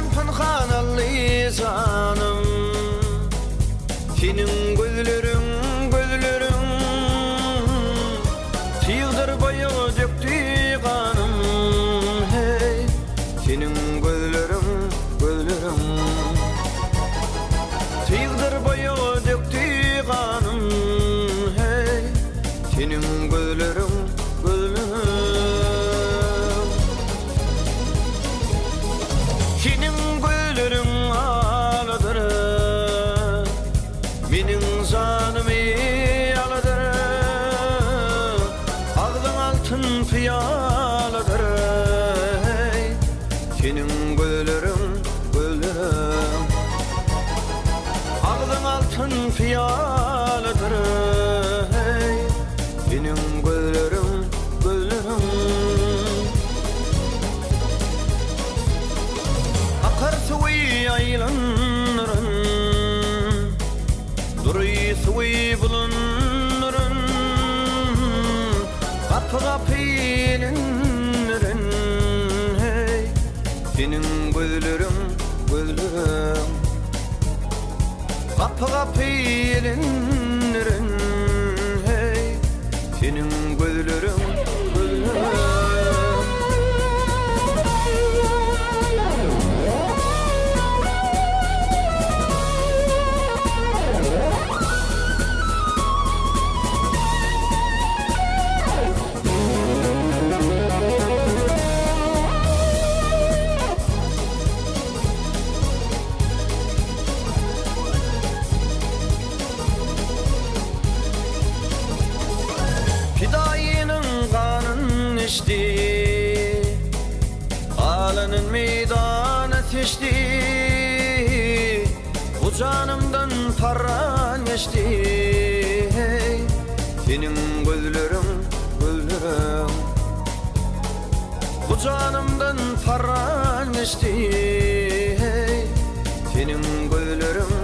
Pınhan pınhan allı canım, senin gözlerin gözlerin tığdır boyu döktü kanım. Hey, senin gözlerin gözlerin tığdır boyu döktü kanım. Hey, senin gözlerin gözlerin senin gözlerin ağladır, benim canımı aladır. Ağzın altın piyaladır. Hey, senin gözlerin gözlerin ağzın altın piyaladır. Hey, benim gözlerim gözlerim akar suvi aylanların, duruy suvi bulunların, kapı kapı ininlerin. Hey, senin gözlerim gözlerim kapı kapı ininlerin. Hey, senin gözlerim gözlerim Fidayının kanın içti, alanın meydana seçti. Bu canımdan paran geçti. Hey, senin gözlerim gözlerim bu canımdan paran geçti. Hey, senin gözlerim